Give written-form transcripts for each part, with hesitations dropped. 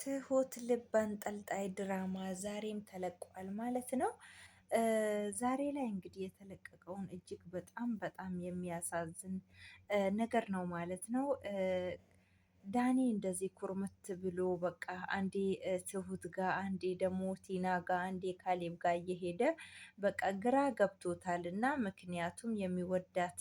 ትሁት ልብ አንጠልጣይ ድራማ ዛሬም ተለቋል ማለት ነው። ዛሬ ላይ እንግዲህ የተለቀቀውን እጅግ በጣም በጣም የሚያሳዝን ነገር ነው ማለት ነው። ዳኒ እንደዚህ ኩርምት ብሎ በቃ አንዴ ትሁት ጋር አንዴ ደግሞ ቲና ጋር አንዴ ካሌብ ጋር እየሄደ በቃ ግራ ገብቶታል። እና ምክንያቱም የሚወዳት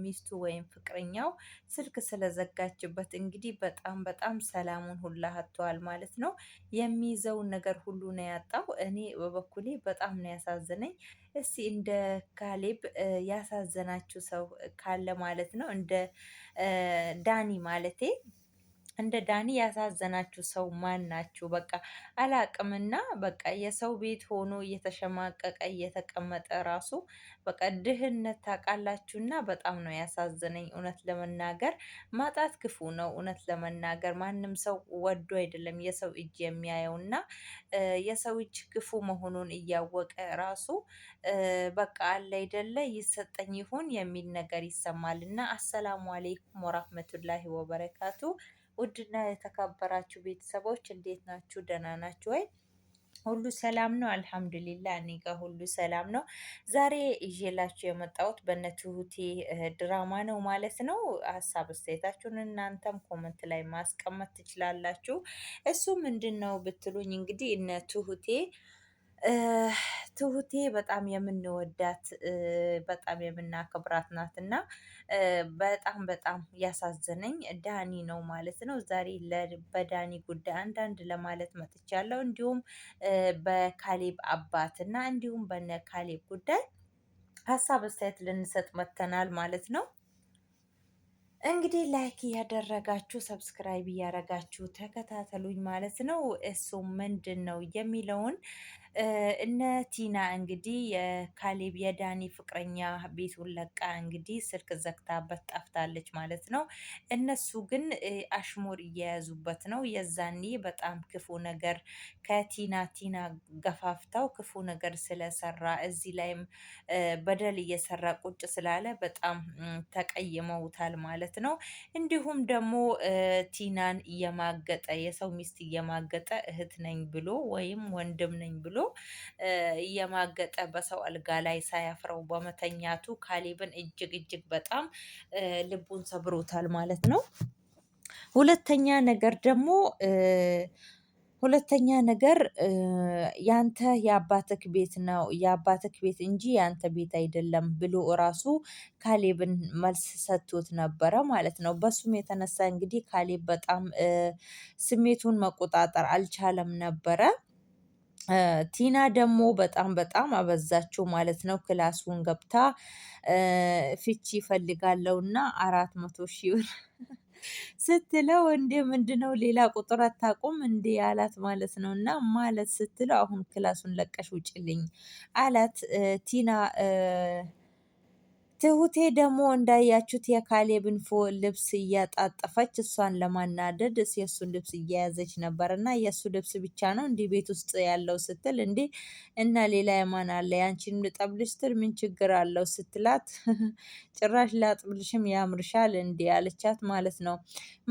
ሚስቱ ወይም ፍቅረኛው ስልክ ስለዘጋችበት እንግዲህ በጣም በጣም ሰላሙን ሁላ አጥተዋል ማለት ነው። የሚይዘውን ነገር ሁሉ ነው ያጣው። እኔ በበኩሌ በጣም ነው ያሳዘነኝ። እስቲ እንደ ካሌብ ያሳዘናችሁ ሰው ካለ ማለት ነው እንደ ዳኒ ማለቴ እንደ ዳኒ ያሳዘናችሁ ሰው ማን ናችሁ? በቃ አላቅምና በቃ የሰው ቤት ሆኖ እየተሸማቀቀ እየተቀመጠ ራሱ በቃ ድህነት ታውቃላችሁና በጣም ነው ያሳዘነኝ። እውነት ለመናገር ማጣት ክፉ ነው። እውነት ለመናገር ማንም ሰው ወዶ አይደለም የሰው እጅ የሚያየውና የሰው እጅ ክፉ መሆኑን እያወቀ ራሱ በቃ አለ አይደለ ይሰጠኝ ይሁን የሚል ነገር ይሰማልና። አሰላሙ አሌይኩም ወራህመቱላሂ ወበረካቱ። ውድና የተከበራችሁ ቤተሰቦች እንዴት ናችሁ? ደህና ናችሁ ወይ? ሁሉ ሰላም ነው? አልሐምዱሊላህ እኔ ጋር ሁሉ ሰላም ነው። ዛሬ ይዤላችሁ የመጣሁት በነ ትሁቴ ድራማ ነው ማለት ነው። ሀሳብ አስተያየታችሁን እናንተም ኮመንት ላይ ማስቀመጥ ትችላላችሁ። እሱ ምንድን ነው ብትሉኝ እንግዲህ እነ ትሁቴ በጣም የምንወዳት በጣም የምናከብራት ናት እና በጣም በጣም ያሳዘነኝ ዳኒ ነው ማለት ነው። ዛሬ በዳኒ ጉዳይ አንዳንድ ለማለት መጥቻለሁ። እንዲሁም በካሌብ አባት እና እንዲሁም በነ ካሌብ ጉዳይ ሀሳብ አስተያየት ልንሰጥ መጥተናል ማለት ነው። እንግዲህ ላይክ እያደረጋችሁ ሰብስክራይብ እያደረጋችሁ ተከታተሉኝ ማለት ነው። እሱ ምንድን ነው የሚለውን እነ ቲና እንግዲህ የካሌብ የዳኒ ፍቅረኛ ቤቱን ለቃ እንግዲህ ስልክ ዘግታበት ጠፍታለች ማለት ነው። እነሱ ግን አሽሙር እየያዙበት ነው። የዛኔ በጣም ክፉ ነገር ቲና ገፋፍታው ክፉ ነገር ስለሰራ እዚህ ላይም በደል እየሰራ ቁጭ ስላለ በጣም ተቀይመውታል ማለት ነው። እንዲሁም ደግሞ ቲናን እየማገጠ የሰው ሚስት እየማገጠ እህት ነኝ ብሎ ወይም ወንድም ነኝ ብሎ እየማገጠ በሰው አልጋ ላይ ሳያፍረው በመተኛቱ ካሌብን እጅግ እጅግ በጣም ልቡን ሰብሮታል ማለት ነው። ሁለተኛ ነገር ደግሞ ሁለተኛ ነገር ያንተ የአባትክ ቤት ነው የአባትክ ቤት እንጂ ያንተ ቤት አይደለም ብሎ እራሱ ካሌብን መልስ ሰጥቶት ነበረ ማለት ነው። በሱም የተነሳ እንግዲህ ካሌብ በጣም ስሜቱን መቆጣጠር አልቻለም ነበረ። ቲና ደግሞ በጣም በጣም አበዛችው ማለት ነው። ክላሱን ገብታ ፍቺ ይፈልጋለሁና 400,000 ብር ስትለው እንዴ ምንድነው ሌላ ቁጥር አታውቁም እንዴ አላት ማለት ነው። እና ማለት ስትለው አሁን ክላሱን ለቀሽ ውጭልኝ አላት። ቲና ትሁቴ ደግሞ እንዳያችሁት የካሌብን ልብስ እያጣጠፈች እሷን ለማናደድ የእሱን ልብስ እየያዘች ነበር። እና የእሱ ልብስ ብቻ ነው እንዲህ ቤት ውስጥ ያለው ስትል እንዴ እና ሌላ የማን አለ ያንቺንም ልጠብልሽ ስትል ምን ችግር አለው ስትላት ጭራሽ ላጥብልሽም ያምርሻል እንዴ አለቻት ማለት ነው።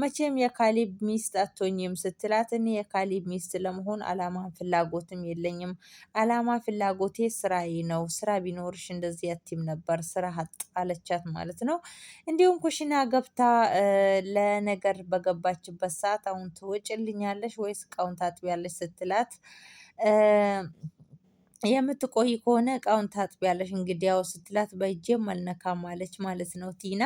መቼም የካሌብ ሚስት አትሆኝም ስትላት እኔ የካሌብ ሚስት ለመሆን አላማን ፍላጎትም የለኝም። አላማ ፍላጎቴ ስራዬ ነው። ስራ ቢኖርሽ እንደዚህ አትይም ነበር ስራ አለቻት ማለት ነው። እንዲሁም ኩሽና ገብታ ለነገር በገባችበት ሰዓት አሁን ትወጭልኛለሽ ወይስ እቃውን ታጥቢያለሽ ስትላት የምትቆይ ከሆነ እቃውን ታጥቢያለሽ እንግዲያው ስትላት በእጄም አልነካም አለች ማለት ነው ቲና።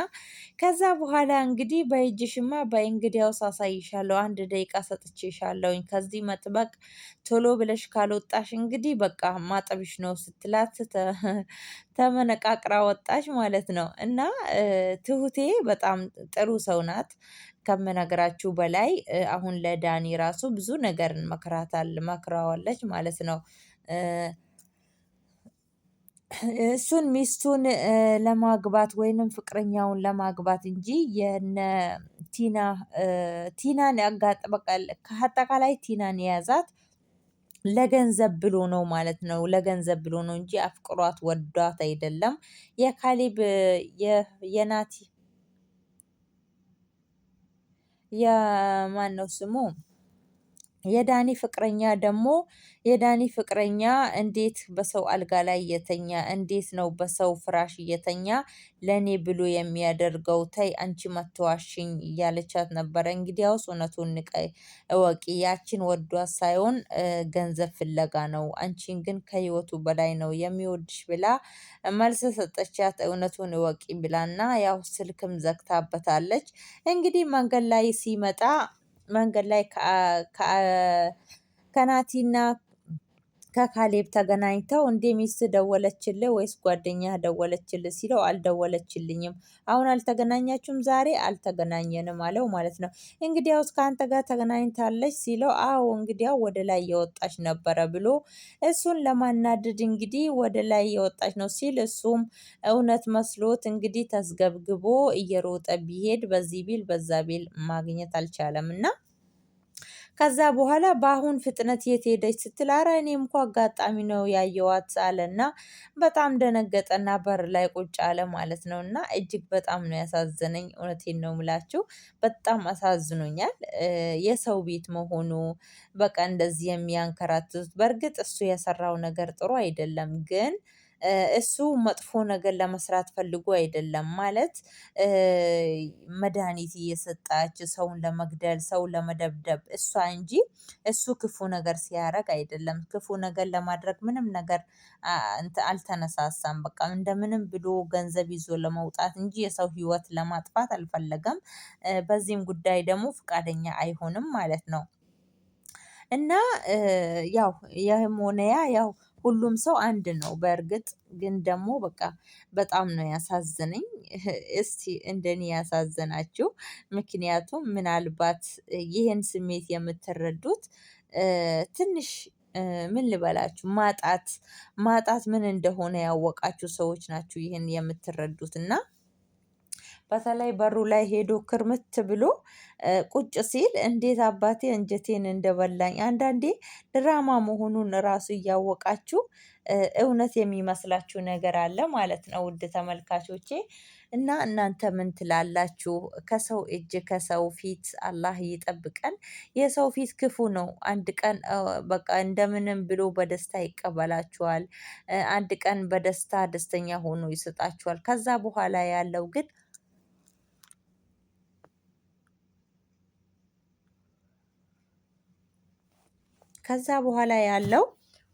ከዛ በኋላ እንግዲህ በእጅሽማ በእንግዲያውስ አሳይሻለሁ 1 ደቂቃ ሰጥቼሻለሁኝ ከዚህ መጥበቅ ቶሎ ብለሽ ካልወጣሽ እንግዲህ በቃ ማጠብሽ ነው ስትላት ተመነቃቅራ ወጣች ማለት ነው። እና ትሁቴ በጣም ጥሩ ሰው ናት ከምነግራችሁ በላይ አሁን ለዳኒ ራሱ ብዙ ነገር መክራዋለች ማለት ነው። እሱን ሚስቱን ለማግባት ወይንም ፍቅረኛውን ለማግባት እንጂ የነ ቲናን ያጋጥበቃል ከአጠቃላይ ቲናን የያዛት ለገንዘብ ብሎ ነው ማለት ነው። ለገንዘብ ብሎ ነው እንጂ አፍቅሯት ወዷት አይደለም። የካሌብ የናቲ የማነው ስሙ የዳኒ ፍቅረኛ ደግሞ የዳኒ ፍቅረኛ እንዴት በሰው አልጋ ላይ እየተኛ እንዴት ነው በሰው ፍራሽ እየተኛ ለኔ ብሎ የሚያደርገው? ተይ አንቺ መተዋሽኝ እያለቻት ነበረ። እንግዲያውስ እውነቱን ንቀይ እወቂ፣ ያችን ወዷት ሳይሆን ገንዘብ ፍለጋ ነው፣ አንቺን ግን ከህይወቱ በላይ ነው የሚወድሽ ብላ መልስ ሰጠቻት። እውነቱን እወቂ ብላና ያው ስልክም ዘግታበታለች። እንግዲህ መንገድ ላይ ሲመጣ መንገድ ላይ ከናቲና ከካሌብ ተገናኝተው እንዴ ሚስት ደወለችልህ ወይስ ጓደኛህ ደወለችልህ ሲለው አልደወለችልኝም። አሁን አልተገናኛችሁም? ዛሬ አልተገናኘንም አለው ማለት ነው። እንግዲያውስ ከአንተ ጋር ተገናኝታለች ሲለው አዎ እንግዲያው ወደ ላይ እየወጣች ነበረ ብሎ እሱን ለማናደድ እንግዲህ ወደ ላይ እየወጣች ነው ሲል እሱም እውነት መስሎት እንግዲህ ተስገብግቦ እየሮጠ ቢሄድ በዚህ ቢል በዛ ቢል ማግኘት አልቻለም እና ከዛ በኋላ በአሁን ፍጥነት የት ሄደች ስትል አረ እኔም እኮ አጋጣሚ ነው ያየዋት አለና በጣም ደነገጠና በር ላይ ቁጭ አለ ማለት ነው። እና እጅግ በጣም ነው ያሳዘነኝ። እውነቴን ነው ምላችሁ በጣም አሳዝኖኛል። የሰው ቤት መሆኑ በቃ እንደዚህ የሚያንከራትት በእርግጥ እሱ የሰራው ነገር ጥሩ አይደለም ግን እሱ መጥፎ ነገር ለመስራት ፈልጎ አይደለም ማለት መድሃኒት እየሰጣች ሰውን ለመግደል ሰውን ለመደብደብ እሷ እንጂ እሱ ክፉ ነገር ሲያደርግ አይደለም። ክፉ ነገር ለማድረግ ምንም ነገር አልተነሳሳም። በቃ እንደምንም ብሎ ገንዘብ ይዞ ለመውጣት እንጂ የሰው ህይወት ለማጥፋት አልፈለገም። በዚህም ጉዳይ ደግሞ ፈቃደኛ አይሆንም ማለት ነው። እና ያው ይህም ሆነ ያ ያው ሁሉም ሰው አንድ ነው። በእርግጥ ግን ደግሞ በቃ በጣም ነው ያሳዘነኝ። እስቲ እንደኔ ያሳዘናችሁ ምክንያቱም ምናልባት ይህን ስሜት የምትረዱት ትንሽ ምን ልበላችሁ ማጣት ምን እንደሆነ ያወቃችሁ ሰዎች ናችሁ ይህን የምትረዱት እና በተለይ በሩ ላይ ሄዶ ክርምት ብሎ ቁጭ ሲል እንዴት አባቴ አንጀቴን እንደበላኝ አንዳንዴ ድራማ መሆኑን ራሱ እያወቃችሁ እውነት የሚመስላችሁ ነገር አለ ማለት ነው። ውድ ተመልካቾቼ እና እናንተ ምን ትላላችሁ? ከሰው እጅ ከሰው ፊት አላህ ይጠብቀን። የሰው ፊት ክፉ ነው። አንድ ቀን በቃ እንደምንም ብሎ በደስታ ይቀበላችኋል። አንድ ቀን በደስታ ደስተኛ ሆኖ ይሰጣችኋል። ከዛ በኋላ ያለው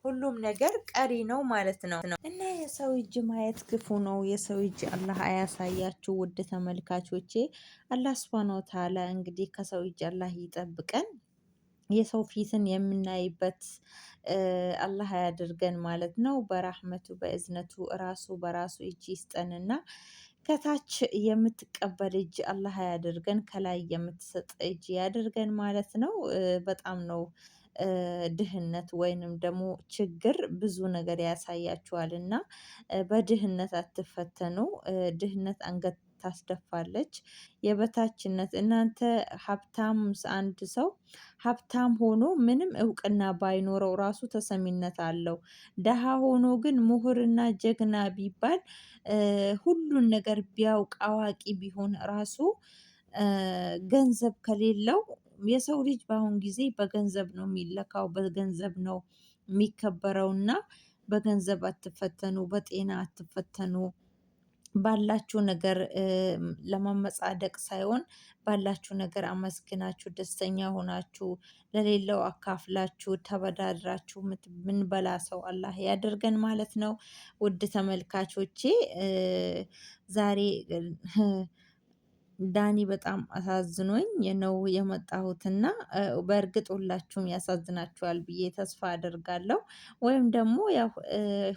ሁሉም ነገር ቀሪ ነው ማለት ነው። እና የሰው እጅ ማየት ክፉ ነው። የሰው እጅ አላህ አያሳያችሁ ውድ ተመልካቾቼ። አላህ ሱብሃነሁ ወተዓላ እንግዲህ ከሰው እጅ አላህ ይጠብቀን። የሰው ፊትን የምናይበት አላህ ያድርገን ማለት ነው። በራህመቱ በእዝነቱ ራሱ በራሱ እጅ ይስጠንና ከታች የምትቀበል እጅ አላህ ያድርገን፣ ከላይ የምትሰጥ እጅ ያድርገን ማለት ነው። በጣም ነው ድህነት ወይንም ደግሞ ችግር ብዙ ነገር ያሳያችኋል እና በድህነት አትፈተኑ። ድህነት አንገት ታስደፋለች። የበታችነት እናንተ ሀብታም አንድ ሰው ሀብታም ሆኖ ምንም እውቅና ባይኖረው ራሱ ተሰሚነት አለው። ደሃ ሆኖ ግን ምሁርና ጀግና ቢባል ሁሉን ነገር ቢያውቅ አዋቂ ቢሆን ራሱ ገንዘብ ከሌለው የሰው ልጅ በአሁን ጊዜ በገንዘብ ነው የሚለካው፣ በገንዘብ ነው የሚከበረውና በገንዘብ አትፈተኑ፣ በጤና አትፈተኑ። ባላችሁ ነገር ለመመጻደቅ ሳይሆን ባላችሁ ነገር አመስግናችሁ ደስተኛ ሆናችሁ ለሌለው አካፍላችሁ ተበዳድራችሁ ምንበላ ሰው አላህ ያደርገን ማለት ነው። ውድ ተመልካቾቼ ዛሬ ዳኒ በጣም አሳዝኖኝ ነው የመጣሁትና በእርግጥ ሁላችሁም ያሳዝናችኋል ብዬ ተስፋ አደርጋለሁ። ወይም ደግሞ ያው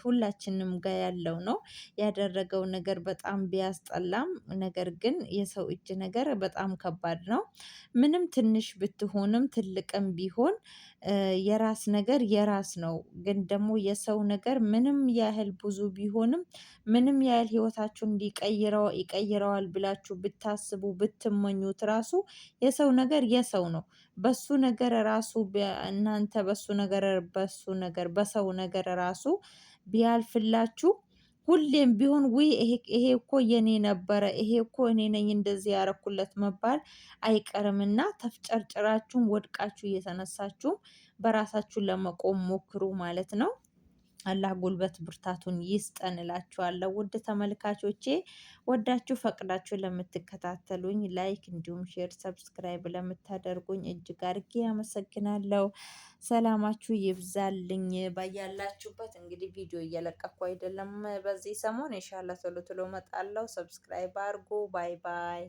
ሁላችንም ጋር ያለው ነው ያደረገው ነገር በጣም ቢያስጠላም፣ ነገር ግን የሰው እጅ ነገር በጣም ከባድ ነው። ምንም ትንሽ ብትሆንም ትልቅም ቢሆን የራስ ነገር የራስ ነው። ግን ደግሞ የሰው ነገር ምንም ያህል ብዙ ቢሆንም ምንም ያህል ህይወታችሁን ይቀይረዋል ብላችሁ ብታስቡ ብትመኙት ራሱ የሰው ነገር የሰው ነው። በሱ ነገር ራሱ እናንተ በሱ ነገር በሰው ነገር ራሱ ቢያልፍላችሁ ሁሌም ቢሆን ውይ ይሄ እኮ የኔ ነበረ፣ ይሄ እኮ እኔ ነኝ እንደዚህ ያረኩለት መባል አይቀርምና ተፍጨርጭራችሁም ወድቃችሁ እየተነሳችሁ በራሳችሁ ለመቆም ሞክሩ ማለት ነው። አላህ ጉልበት ብርታቱን ይስጠን እላችኋለሁ። ውድ ተመልካቾቼ ወዳችሁ ፈቅዳችሁ ለምትከታተሉኝ ላይክ እንዲሁም ሼር ሰብስክራይብ ለምታደርጉኝ እጅግ አድርጌ አመሰግናለሁ። ሰላማችሁ ይብዛልኝ ባያላችሁበት። እንግዲህ ቪዲዮ እየለቀኩ አይደለም በዚህ ሰሞን ኢንሻአላህ ቶሎ ቶሎ እመጣለሁ። ሰብስክራይብ አድርጉ። ባይ ባይ።